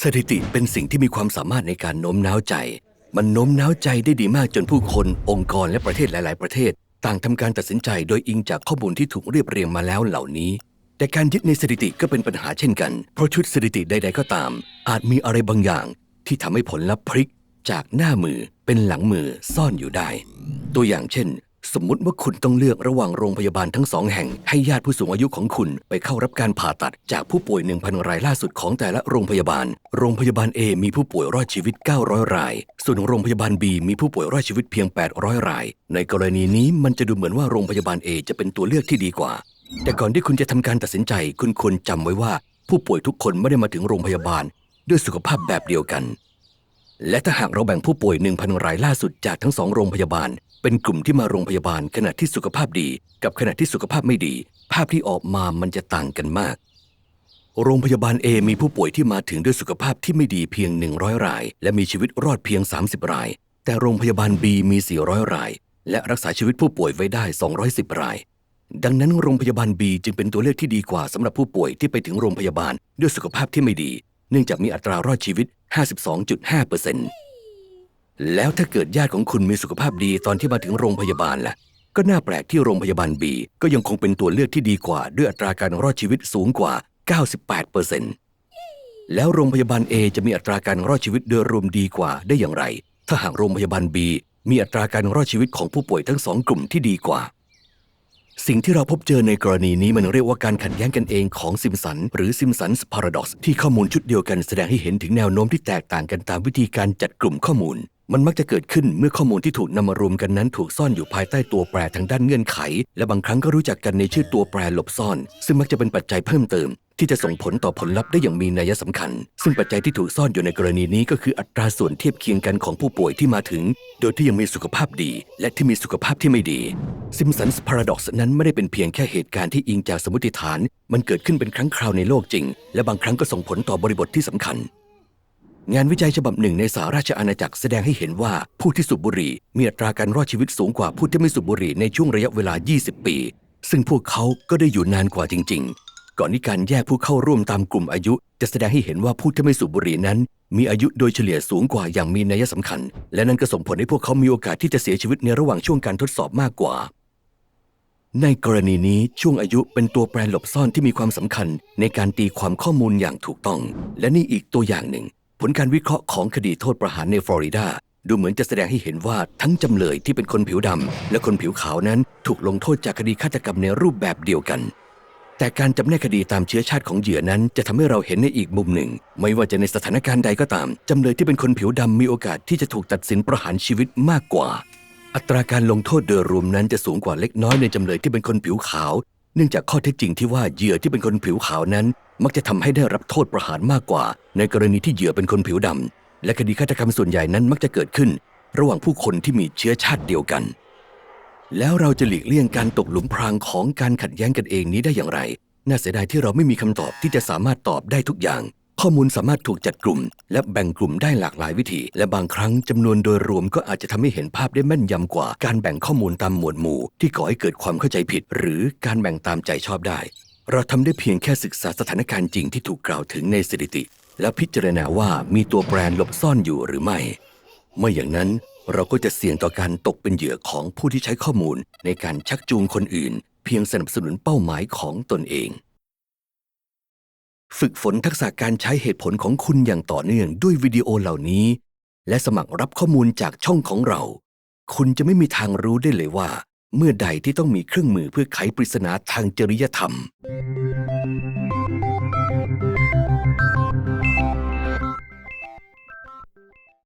สถิติเป็นสิ่งที่มีความสามารถในการโน้มน้าวใจมันโน้มน้าวใจได้ดีมากจนผู้คนองค์กรและประเทศหลายๆประเทศต่างทำการตัดสินใจโดยอิงจากข้อมูลที่ถูกเรียบเรียงมาแล้วเหล่านี้แต่การยึดในสถิติก็เป็นปัญหาเช่นกันเพราะชุดสถิติใดๆก็ตามอาจมีอะไรบางอย่างที่ทำให้ผลลัพธ์พลิกจากหน้ามือเป็นหลังมือซ่อนอยู่ได้ตัวอย่างเช่นสมมุติว่าคุณต้องเลือกระหว่างโรงพยาบาลทั้ง2แห่งให้ญาติผู้สูงอายุของคุณไปเข้ารับการผ่าตัดจากผู้ป่วย 1,000 รายล่าสุดของแต่ละโรงพยาบาลA มีผู้ป่วยรอดชีวิต900รายส่วนโรงพยาบาล B มีผู้ป่วยรอดชีวิตเพียง800รายในกรณีนี้มันจะดูเหมือนว่าโรงพยาบาล A จะเป็นตัวเลือกที่ดีกว่าแต่ก่อนที่คุณจะทำการตัดสินใจคุณควรจำไว้ว่าผู้ป่วยทุกคนไม่ได้มาถึงโรงพยาบาลด้วยสุขภาพแบบเดียวกันและถ้าหากเราแบ่งผู้ป่วย 1,000 รายล่าสุดจากทั้ง2โรงพยาบาลเป็นกลุ่มที่มาโรงพยาบาลขณะที่สุขภาพดีกับขณะที่สุขภาพไม่ดีภาพที่ออกมามันจะต่างกันมากโรงพยาบาล A มีผู้ป่วยที่มาถึงด้วยสุขภาพที่ไม่ดีเพียง100รายและมีชีวิตรอดเพียง30รายแต่โรงพยาบาล B มี400รายและรักษาชีวิตผู้ป่วยไว้ได้210รายดังนั้นโรงพยาบาล B จึงเป็นตัวเลือกที่ดีกว่าสำหรับผู้ป่วยที่ไปถึงโรงพยาบาลด้วยสุขภาพที่ไม่ดีเนื่องจากมีอัตรารอดชีวิต 52.5%แล้วถ้าเกิดญาติของคุณมีสุขภาพดีตอนที่มาถึงโรงพยาบาลล่ะก็น่าแปลกที่โรงพยาบาล B ก็ยังคงเป็นตัวเลือกที่ดีกว่าด้วยอัตราการรอดชีวิตสูงกว่า 98% แล้วโรงพยาบาล A จะมีอัตราการรอดชีวิตโดยรวมดีกว่าได้อย่างไรถ้าหากโรงพยาบาล B มีอัตราการรอดชีวิตของผู้ป่วยทั้ง2กลุ่มที่ดีกว่าสิ่งที่เราพบเจอในกรณีนี้มันเรียกว่าการขัดแย้งกันเองของซิมสันหรือซิมสันส์พาราดอกซ์ที่ข้อมูลชุดเดียวกันแสดงให้เห็นถึงแนวโน้มที่แตกต่างกันตามวิธีการจัดกลุ่มข้อมูลมันมักจะเกิดขึ้นเมื่อข้อมูลที่ถูกนำมารวมกันนั้นถูกซ่อนอยู่ภายใต้ตัวแปรทางด้านเงื่อนไขและบางครั้งก็รู้จักกันในชื่อตัวแปรหลบซ่อนซึ่งมักจะเป็นปัจจัยเพิ่มเติมที่จะส่งผลต่อผลลัพธ์ได้อย่างมีนัยสำคัญซึ่งปัจจัยที่ถูกซ่อนอยู่ในกรณีนี้ก็คืออัตราส่วนเทียบเคียงกันของผู้ป่วยที่มาถึงโดยที่ยังมีสุขภาพดีและที่มีสุขภาพที่ไม่ดีซิมสันส์พาราดอกซ์นั้นไม่ได้เป็นเพียงแค่เหตุการณ์ที่อิงจากสมมติฐานมันเกิดขึ้นเป็นครั้งคราวในโลกจริงและบางครั้งก็ส่งผลต่อบริบทที่สำคัญงานวิจัยฉบับหนึ่งในสหราชอาณาจักรแสดงให้เห็นว่าผู้ที่สูบบุหรี่มีอัตราการรอดชีวิตสูงกว่าผู้ที่ไม่สูบบุหรี่ในช่วงระยะเวลา 20 ปีซึ่งพวกเขาก็ได้อยู่นานกว่าจริงๆก่อนที่การแยกผู้เข้าร่วมตามกลุ่มอายุจะแสดงให้เห็นว่าผู้ที่ไม่สูบบุหรี่นั้นมีอายุโดยเฉลี่ยสูงกว่าอย่างมีนัยสำคัญและนั่นก็ส่งผลให้พวกเขามีโอกาสที่จะเสียชีวิตในระหว่างช่วงการทดสอบมากกว่าในกรณีนี้ช่วงอายุเป็นตัวแปรหลบซ่อนที่มีความสำคัญในการตีความข้อมูลอย่างถูกต้องและนี่อีกตัวอย่างหนึ่งผลการวิเคราะห์ของคดีโทษประหารในฟลอริดาดูเหมือนจะแสดงให้เห็นว่าทั้งจำเลยที่เป็นคนผิวดำและคนผิวขาวนั้นถูกลงโทษจากคดีฆาตกรรมในรูปแบบเดียวกันแต่การจำแนกคดีตามเชื้อชาติของเหยื่อนั้นจะทำให้เราเห็นในอีกมุมหนึ่งไม่ว่าจะในสถานการณ์ใดก็ตามจำเลยที่เป็นคนผิวดำมีโอกาสที่จะถูกตัดสินประหารชีวิตมากกว่าอัตราการลงโทษโดยรวมนั้นจะสูงกว่าเล็กน้อยในจำเลยที่เป็นคนผิวขาวเนื่องจากข้อเท็จจริงที่ว่าเหยื่อที่เป็นคนผิวขาวนั้นมักจะทำให้ได้รับโทษประหารมากกว่าในกรณีที่เหยื่อเป็นคนผิวดำและคดีฆาตกรรมส่วนใหญ่นั้นมักจะเกิดขึ้นระหว่างผู้คนที่มีเชื้อชาติเดียวกันแล้วเราจะหลีกเลี่ยงการตกหลุมพรางของการขัดแย้งกันเองนี้ได้อย่างไรน่าเสียดายที่เราไม่มีคำตอบที่จะสามารถตอบได้ทุกอย่างข้อมูลสามารถถูกจัดกลุ่มและแบ่งกลุ่มได้หลากหลายวิธีและบางครั้งจำนวนโดยรวมก็อาจจะทำให้เห็นภาพได้แม่นยำกว่าการแบ่งข้อมูลตามหมวดหมู่ที่ก่อให้เกิดความเข้าใจผิดหรือการแบ่งตามใจชอบได้เราทำได้เพียงแค่ศึกษาสถานการณ์จริงที่ถูกกล่าวถึงในสถิติและพิจารณาว่ามีตัวแปรหลบซ่อนอยู่หรือไม่อย่างนั้นเราก็จะเสี่ยงต่อการตกเป็นเหยื่อของผู้ที่ใช้ข้อมูลในการชักจูงคนอื่นเพียงสนับสนุนเป้าหมายของตนเองฝึกฝนทักษะการใช้เหตุผลของคุณอย่างต่อเนื่องด้วยวิดีโอเหล่านี้และสมัครรับข้อมูลจากช่องของเราคุณจะไม่มีทางรู้ได้เลยว่าเมื่อใดที่ต้องมีเครื่องมือเพื่อไขปริศนาทางจริยธรรม